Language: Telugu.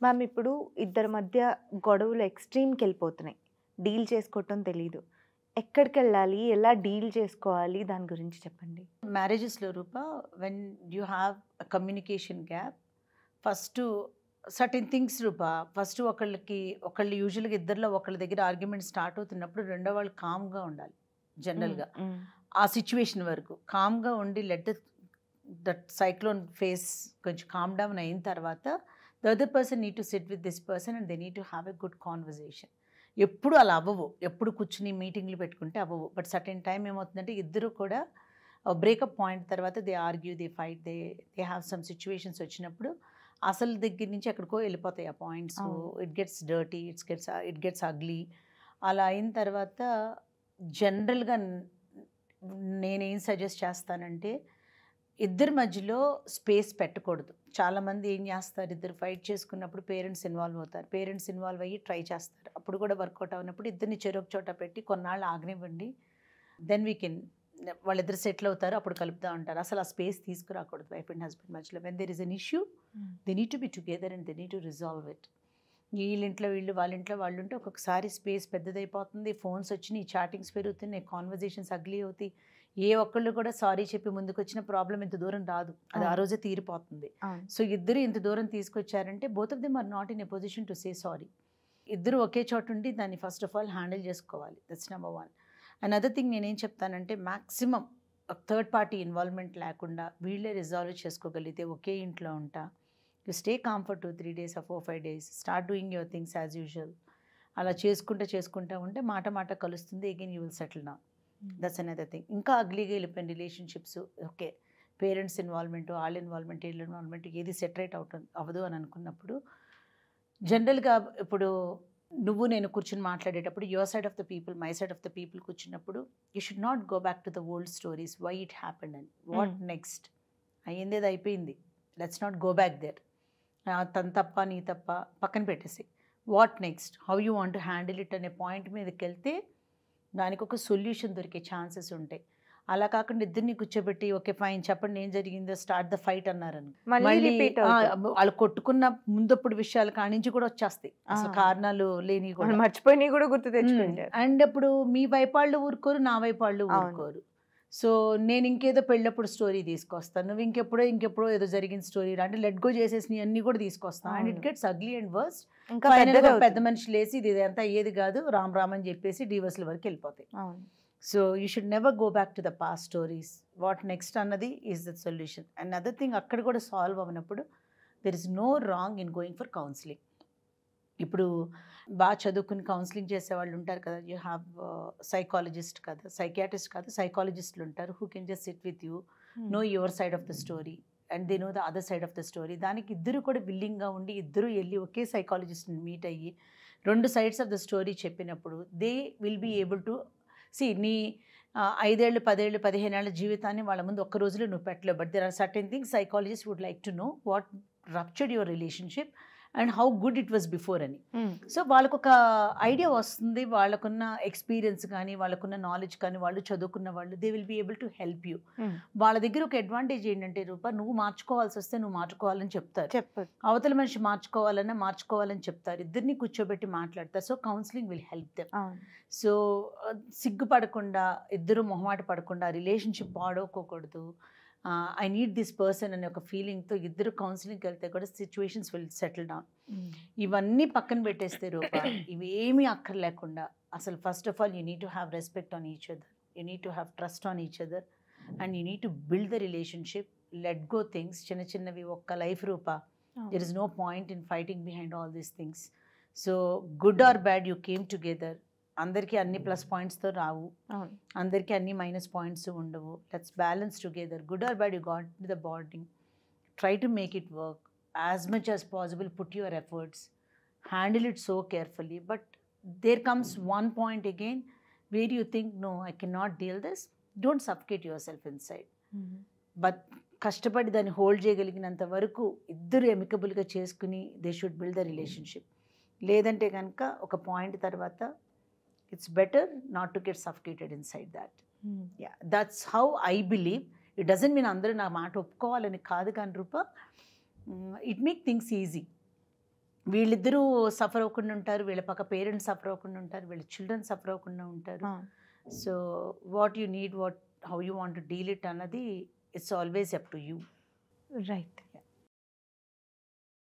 మ్యామ్ ఇప్పుడు ఇద్దరి మధ్య గొడవలు ఎక్స్‌ట్రీమ్‌కెళ్ళిపోతున్నాయి. డీల్ చేసుకోవటం తెలీదు. ఎక్కడికెళ్ళాలి? ఎలా డీల్ చేసుకోవాలి? దాని గురించి చెప్పండి. మ్యారేజెస్‌లో Roopa when you have a communication gap first certain things Roopa first ఒకళ్ళు యూజువల్‌గా ఇద్దరిలో ఒకళ్ళ దగ్గర ఆర్గ్యుమెంట్ స్టార్ట్ అవుతున్నప్పుడు రెండో వాళ్ళు కామ్‌గా ఉండాలి జనరల్‌గా. ఆ సిట్యుయేషన్ వరకు కామ్‌గా ఉండి లెట్ దట్ సైక్లోన్ ఫేస్ కొంచెం కామ్ డౌన్ అయిన తర్వాత the other person need to SIT with this person and they need to have a good conversation. ఎప్పుడు అలా అవ్వవు, ఎప్పుడు కూర్చుని మీటింగ్లు పెట్టుకుంటే అవ్వవు. బట్ సర్టెన్ టైం ఏమవుతుందంటే ఇద్దరు కూడా బ్రేకప్ పాయింట్ తర్వాత they argue, they fight, they have some situations వచ్చినప్పుడు అసలు దగ్గర నుంచి ఎక్కడికో వెళ్ళిపోతాయి ఆ points. It gets dirty, it gets ugly. అలా అయిన తర్వాత జనరల్గా నేనేం సజెస్ట్ చేస్తానంటే ఇద్దరి మధ్యలో స్పేస్ పెట్టకూడదు. చాలామంది ఏం చేస్తారు, ఇద్దరు ఫైట్ చేసుకున్నప్పుడు పేరెంట్స్ ఇన్వాల్వ్ అవుతారు. పేరెంట్స్ ఇన్వాల్వ్ అయ్యి ట్రై చేస్తారు. అప్పుడు కూడా వర్కౌట్ అవునప్పుడు ఇద్దరిని చెరొక చోట పెట్టి కొన్నాళ్ళు ఆగనివ్వండి. దెన్ వీ కెన్ వాళ్ళిద్దరు సెటిల్ అవుతారు, అప్పుడు కలుపుతూ ఉంటారు. అసలు ఆ స్పేస్ తీసుకురాకూడదు వైఫ్ అండ్ హస్బెండ్ మధ్యలో. When there is an issue they need to be together and they need to resolve it. వీళ్ళింట్లో వీళ్ళు, వాళ్ళ ఇంట్లో వాళ్ళు ఉంటే ఒక్కొక్కసారి స్పేస్ పెద్దదైపోతుంది. ఫోన్స్ వచ్చినాయి, చాటింగ్స్ పెరుగుతున్నాయి, కాన్వర్జేషన్స్ అగ్లీ అవుతాయి. ఏ ఒక్కళ్ళు కూడా సారీ చెప్పి ముందుకు వచ్చిన ప్రాబ్లం ఇంత దూరం రాదు, అది ఆ రోజే తీరిపోతుంది. సో ఇద్దరు ఇంత దూరం తీసుకొచ్చారంటే both of them are not in a position to say sorry. ఇద్దరు ఒకే చోట ఉండి దాన్ని ఫస్ట్ ఆఫ్ ఆల్ హ్యాండిల్ చేసుకోవాలి. That's number one. And other thing నేనేం చెప్తానంటే మ్యాక్సిమం థర్డ్ పార్టీ ఇన్వాల్వ్మెంట్ లేకుండా వీళ్ళే రిజాల్వ్ చేసుకోగలిగితే ఒకే ఇంట్లో ఉంటా. You stay calm for 2-3 days or 4-5 days. Start doing your things as usual. అలా చేసుకుంటూ ఉంటే మాట మాట కలుస్తుంది. Again you will settle down. That's another thing. ఇంకా అగ్లీగా వెళ్ళిపోయిన రిలేషన్షిప్స్ ఓకే, పేరెంట్స్ ఇన్వాల్వ్మెంట్, వాళ్ళ ఇన్వాల్వ్మెంట్, వీళ్ళ ఇన్వాల్వ్మెంట్ ఏది సెటరేట్ అవ్వదు అని అనుకున్నప్పుడు జనరల్గా ఇప్పుడు నువ్వు నేను కూర్చుని మాట్లాడేటప్పుడు your side of the people, my side of the people కూర్చున్నప్పుడు you should not go back to the old stories, why it happened and what next. అయ్యిందేది అయిపోయింది, let's not go back there. తను తప్ప నీ తప్ప పక్కన పెట్టేసి what next, how you want to handle it అనే పాయింట్ మీదకి వెళ్తే దానికి ఒక సొల్యూషన్ దొరికే ఛాన్సెస్ ఉంటాయి. అలా కాకుండా ఇద్దరిని కూర్చోబెట్టి ఓకే ఫైన్ చెప్పండి ఏం జరిగిందో, స్టార్ట్ ద ఫైట్ అన్నారని మళ్ళీ వాళ్ళు కొట్టుకున్న ముందప్పుడు విషయాలు కానించి కూడా వచ్చేస్తాయి, అసలు కారణాలు లేని కూడా మర్చిపోయి కూడా గుర్తు తెచ్చుకుంటారు. అండ్ అప్పుడు మీ వైపు వాళ్ళు ఊరుకోరు, నా వైపు వాళ్ళు ఊరుకోరు. సో నేను ఇంకేదో పెళ్ళప్పుడు స్టోరీ తీసుకొస్తాను, నువ్వు ఇంకెప్పుడో ఏదో జరిగిన స్టోరీ అంటే లెట్ గో చేసేసి అన్ని కూడా తీసుకొస్తాను. And it gets ugly and worst. పెద్ద మనిషి లేసి ఇది అంతా అయ్యేది కాదు, రామ్ రామ్ అని చెప్పేసి డివోర్స్ల వరకు వెళ్ళిపోతాయి. So you should never go back to the past stories. What next అన్నది is the solution. And other thing అక్కడ కూడా సాల్వ్ అవ్వనప్పుడు there is no wrong in going for counselling. ఇప్పుడు బాగా చదువుకుని కౌన్సిలింగ్ చేసేవాళ్ళు ఉంటారు కదా, యూ హ్యావ్ సైకాలజిస్ట్ కదా, సైకియాట్రిస్ట్ కాదు సైకాలజిస్టులు ఉంటారు, who can just sit with you, know your side of the story and they know the other side of the story. దానికి ఇద్దరు కూడా విల్లింగ్గా ఉండి ఇద్దరు వెళ్ళి ఒకే సైకాలజిస్ట్ని మీట్ అయ్యి రెండు సైడ్స్ ఆఫ్ ద స్టోరీ చెప్పినప్పుడు they will be able to know 5 ఏళ్ళు 10 ఏళ్ళు 15 ఏళ్ళ జీవితాన్ని వాళ్ళ ముందు ఒక్క రోజులో నువ్వు పెట్టలేవు. But there are certain things psychologist would like to know what ruptured your relationship and how good it was before అని. సో వాళ్ళకు ఒక ఐడియా వస్తుంది, వాళ్ళకున్న ఎక్స్పీరియన్స్ కానీ వాళ్ళకున్న నాలెడ్జ్ కానీ, వాళ్ళు చదువుకున్న వాళ్ళు, they will be able to help you. వాళ్ళ దగ్గర ఒక అడ్వాంటేజ్ ఏంటంటే రూపా, నువ్వు మార్చుకోవాల్సి వస్తే నువ్వు మార్చుకోవాలని చెప్తారు, అవతల మనిషి మార్చుకోవాలని చెప్తారు, ఇద్దరిని కూర్చోబెట్టి మాట్లాడతారు. So counselling will help them. So సిగ్గుపడకుండా, ఇద్దరు మొహమాట పడకుండా, రిలేషన్షిప్ పాడవుకోకూడదు, ఐ నీడ్ దిస్ పర్సన్ అనే ఒక ఫీలింగ్తో ఇద్దరు కౌన్సిలింగ్కి వెళ్తే కూడా సిచ్యువేషన్స్ విల్ సెటిల్ డౌన్. ఇవన్నీ పక్కన పెట్టేస్తే రూపా, ఇవేమీ అక్కర్లేకుండా అసలు first of all you need to have respect on each other, you need to have trust on each other and you need to build the relationship. Let go things, చిన్నవి ఒక్క life Rupa. There is no point in fighting behind all these things. So good or bad you came together. అందరికీ అన్ని ప్లస్ పాయింట్స్తో రావు, అందరికీ అన్ని మైనస్ పాయింట్స్ ఉండవు. Let's balance together. Good or bad you got to the bonding, try to make it work as much as possible, put your efforts, handle it so carefully. But there comes one point again where you think no I can not deal this, don't suffocate yourself inside. But కష్టపడి దాన్ని హోల్డ్ చేయగలిగినంత వరకు ఇద్దరు ఎమికబుల్గా చేసుకుని they should build the relationship. లేదంటే కనుక ఒక పాయింట్ తర్వాత it's better not to get suffocated inside that. Yeah, that's how I believe. It doesn't mean అందరూ నా మాట ఒప్పుకోవాలని కాదు కానీ రూపా, it make things easy. వీళ్ళిద్దరూ సఫర్ అవ్వకుండా ఉంటారు, వీళ్ళ పక్క పేరెంట్స్ సఫర్ అవ్వకుండా ఉంటారు, వీళ్ళ చిల్డ్రన్ సఫర్ అవ్వకుండా ఉంటారు. So what you need, how you want to deal it అన్నది it's always up to you. Right.